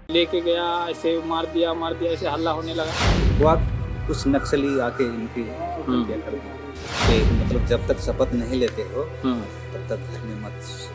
लेके गया, ऐसे मार दिया ऐसे हल्ला होने लगा। हुआ कुछ नक्सली आके इनकी हत्या कर दी कि मतलब जब तक शपथ नहीं लेते हो तब तक घर में मत।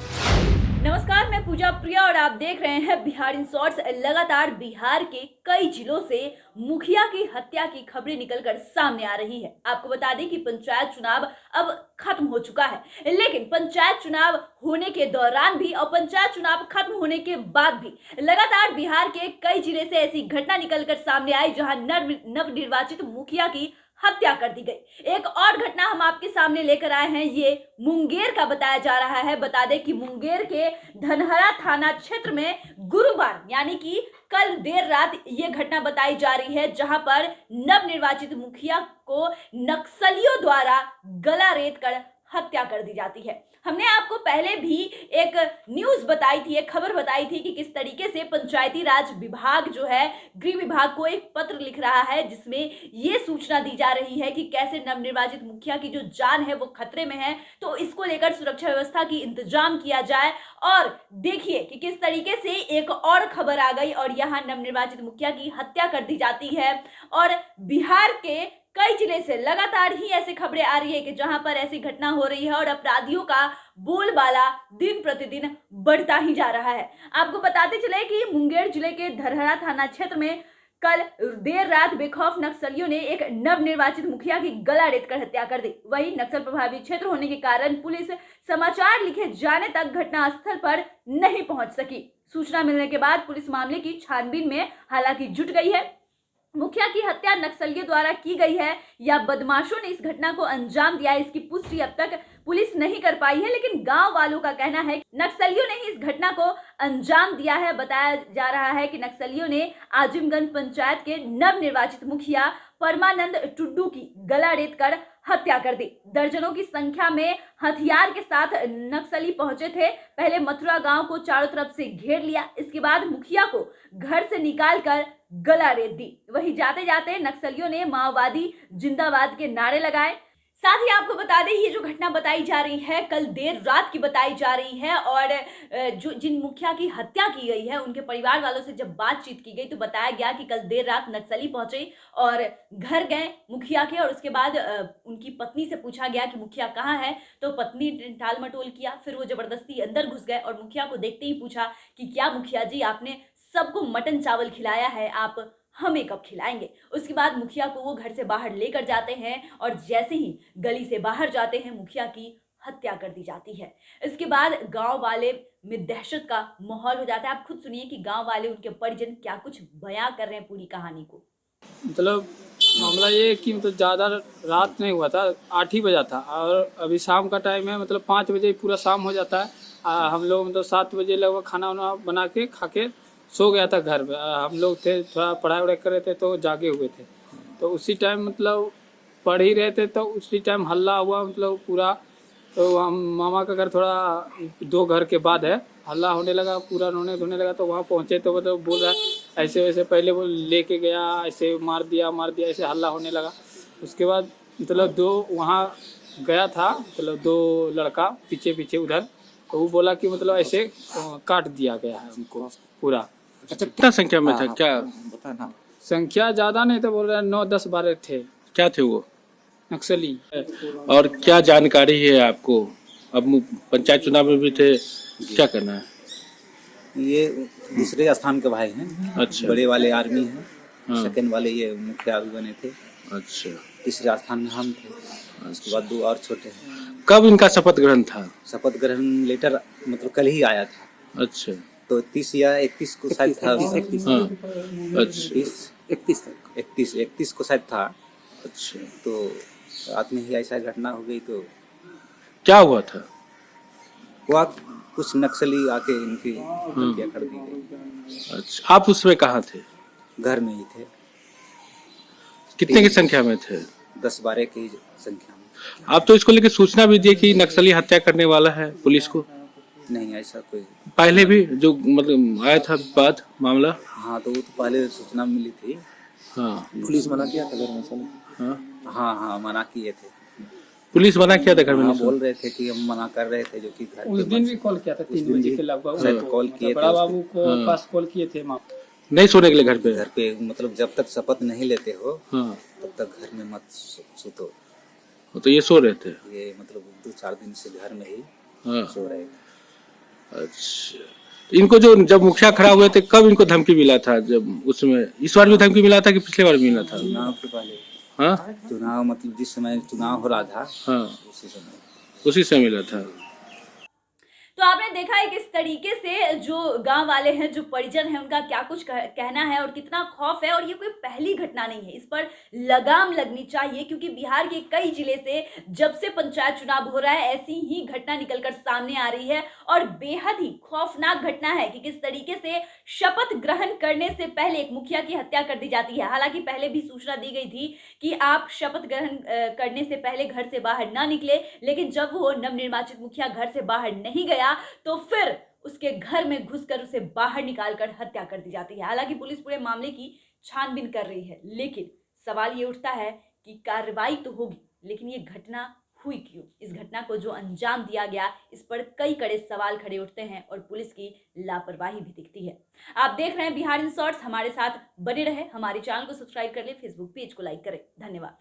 नमस्कार, मैं पूजा प्रिया और आप देख रहे हैं बिहार इन शॉर्ट्स। लगातार बिहार के कई जिलों से मुखिया की हत्या की खबरें निकलकर सामने आ रही है। आपको बता दें कि पंचायत चुनाव अब खत्म हो चुका है, लेकिन पंचायत चुनाव होने के दौरान भी और पंचायत चुनाव खत्म होने के बाद भी लगातार बिहार के कई जिले से ऐसी घटना निकलकर सामने आई जहां नवनिर्वाचित मुखिया की हत्या कर दी गई। एक और घटना हम आपके सामने लेकर आए हैं, ये मुंगेर का बताया जा रहा है। बता दें कि मुंगेर के धनहरा थाना क्षेत्र में गुरुवार यानी कि कल देर रात ये घटना बताई जा रही है, जहां पर नवनिर्वाचित मुखिया को नक्सलियों द्वारा गला रेत कर हत्या कर दी जाती है। हमने आपको पहले भी एक न्यूज बताई थी, एक खबर बताई थी कि किस तरीके से पंचायती राज विभाग जो है गृह विभाग को एक पत्र लिख रहा है, जिसमें ये सूचना दी जा रही है कि कैसे नवनिर्वाचित मुखिया की जो जान है वो खतरे में है, तो इसको लेकर सुरक्षा व्यवस्था की इंतजाम किया जाए। और देखिए कि किस तरीके से एक और खबर आ गई और यहाँ नवनिर्वाचित मुखिया की हत्या कर दी जाती है। और बिहार के कई जिले से लगातार ही ऐसी खबरें आ रही है कि जहां पर ऐसी घटना हो रही है और अपराधियों का बोलबाला दिन प्रतिदिन बढ़ता ही जा रहा है। आपको बताते चले कि मुंगेर जिले के धरहरा थाना क्षेत्र में कल देर रात बेखौफ नक्सलियों ने एक नवनिर्वाचित मुखिया की गला रेतकर हत्या कर दी। वहीं नक्सल प्रभावित क्षेत्र होने के कारण पुलिस समाचार लिखे जाने तक घटनास्थल पर नहीं पहुंच सकी। सूचना मिलने के बाद पुलिस मामले की छानबीन में हालांकि जुट गई है। मुखिया की हत्या नक्सलियों द्वारा की गई है या बदमाशों ने इस घटना को अंजाम दिया, इसकी पुष्टि अब तक पुलिस नहीं कर पाई है, लेकिन गांव वालों का कहना है कि नक्सलियों ने ही इस घटना को अंजाम दिया है। बताया जा रहा है कि नक्सलियों ने आजिमगंज पंचायत के नवनिर्वाचित मुखिया परमानंद टुड्डू की गला रेत कर हत्या कर दी। दर्जनों की संख्या में हथियार के साथ नक्सली पहुंचे थे। पहले मथुरा गांव को चारों तरफ से घेर लिया, इसके बाद मुखिया को घर से निकालकर गला रेत दी। वहीं जाते जाते नक्सलियों ने माओवादी जिंदाबाद के नारे लगाए। साथ ही आपको बता दें ये जो घटना बताई जा रही है कल देर रात की बताई जा रही है और जो जिन मुखिया की हत्या की गई है उनके परिवार वालों से जब बातचीत की गई तो बताया गया कि कल देर रात नक्सली पहुंचे और घर गए मुखिया के, और उसके बाद उनकी पत्नी से पूछा गया कि मुखिया कहाँ है, तो पत्नी ने टाल मटोल किया। फिर वो जबरदस्ती अंदर घुस गए और मुखिया को देखते ही पूछा कि क्या मुखिया जी आपने सबको मटन चावल खिलाया है, आप हमें कब खिलाएंगे। उसके बाद मुखिया को वो घर से बाहर लेकर जाते हैं और जैसे ही गली से बाहर जाते हैं मुखिया की हत्या कर दी जाती है। इसके बाद गांव वाले में दहशत का माहौल हो जाता है। आप खुद सुनिए कि गांव वाले उनके परिजन क्या कुछ बयां कर रहे हैं पूरी कहानी को। मतलब मामला ये है कि मतलब ज़्यादा रात नहीं हुआ था, 8 ही बजा था और अभी शाम का टाइम है, मतलब 5 बजे पूरा शाम हो जाता है। हम लोग मतलब 7 बजे लगभग खाना वाना बना के खा के सो गया था घर में। हम लोग थे थोड़ा पढ़ाई वढ़ाई कर रहे थे तो जागे हुए थे, तो उसी टाइम मतलब पढ़ ही रहे थे तो उसी टाइम हल्ला हुआ मतलब पूरा। तो हम मामा का घर थोड़ा 2 घर के बाद है, हल्ला होने लगा, पूरा रोने धोने लगा। तो वहाँ पहुँचे तो मतलब बोल रहा है ऐसे वैसे, पहले वो लेके गया, ऐसे मार दिया ऐसे हल्ला होने लगा। उसके बाद मतलब 2 वहाँ गया था, मतलब 2 लड़का पीछे पीछे उधर, तो वो बोला कि मतलब ऐसे काट दिया गया है हमको पूरा। अच्छा, कितना संख्या में था क्या बताना? संख्या ज्यादा नहीं था, बोल रहे 9, 10, 12 थे। क्या थे वो नक्सली। और क्या जानकारी है आपको? अब पंचायत चुनाव में भी थे, क्या करना है? ये दूसरे स्थान के भाई हैं। अच्छा। बड़े वाले आर्मी हैं, हाँ। सेकंड वाले ये मुखिया भी बने थे। अच्छा। तीसरे स्थान में हम थे, उसके बाद 2 और छोटे हैं। कब इनका शपथ ग्रहण था? शपथ ग्रहण लेटर मतलब कल ही आया था। अच्छा। तो 30 या 31 को शायद था। हाँ। अच्छा। 31 को शायद था। अच्छा, तो रात में ही ऐसा घटना हो गई। तो क्या हुआ था? हुआ कुछ नक्सली आके इनकी हत्या कर दी गई। अच्छा, आप उसमें कहाँ थे? घर में ही थे। कितने की संख्या में थे? 10-12 की संख्या में। आप तो इसको लेकर सूचना भी दिए कि नक्सली हत्या करने वाला है पुलिस को? नहीं, ऐसा कोई पहले भी जो मतलब आया था बात मामला? हाँ, तो वो तो पहले सूचना मिली थी। हाँ। पुलिस मना किया था घर में। हाँ, हाँ, मना किए थे। पुलिस मना किया था घर में? बोल रहे थे कि हम मना कर रहे थे, जो कि घर उस दिन भी कॉल किया था 3 बजे के लगभग, शायद कॉल किए थे। बड़ा बाबू को पास कॉल किए थे। नहीं सोने के लिए घर पे? घर पे मतलब जब तक शपथ नहीं लेते हो हाँ, तब तक घर में मत सुतो। तो ये सो रहे थे? ये मतलब 2-4 दिन से घर में ही हाँ, सो रहे थे। अच्छा। इनको जो जब मुखिया खड़ा हुए थे कब इनको धमकी मिला था? जब उसमें इस बार भी धमकी मिला था कि पिछले बार मिला था? चुनाव के पहले। हाँ चुनाव मतलब जिस समय चुनाव हो रहा था हाँ, उसी समय मिला था। तो आपने देखा है किस तरीके से जो गांव वाले हैं, जो परिजन हैं, उनका क्या कुछ कहना है और कितना खौफ है। और ये कोई पहली घटना नहीं है, इस पर लगाम लगनी चाहिए, क्योंकि बिहार के कई जिले से जब से पंचायत चुनाव हो रहा है ऐसी ही घटना निकलकर सामने आ रही है। और बेहद ही खौफनाक घटना है कि किस तरीके से शपथ ग्रहण करने से पहले एक मुखिया की हत्या कर दी जाती है। हालांकि पहले भी सूचना दी गई थी कि आप शपथ ग्रहण करने से पहले घर से बाहर ना निकले, लेकिन जब वो नवनिर्वाचित मुखिया घर से बाहर नहीं गया तो फिर उसके घर में घुसकर उसे बाहर निकालकर हत्या कर दी जाती है। हालांकि पुलिस पूरे मामले की छानबीन कर रही है, लेकिन सवाल ये उठता है कि कार्रवाई तो होगी, लेकिन ये घटना हुई क्यों? इस घटना को जो अंजाम दिया गया, इस पर कई कड़े सवाल खड़े उठते हैं और पुलिस की लापरवाही भी दिखती है। आप देख रहे हैं बिहार इन शॉर्ट्स, हमारे साथ बने रहे, हमारे चैनल को सब्सक्राइब कर ले, फेसबुक पेज को लाइक करें। धन्यवाद।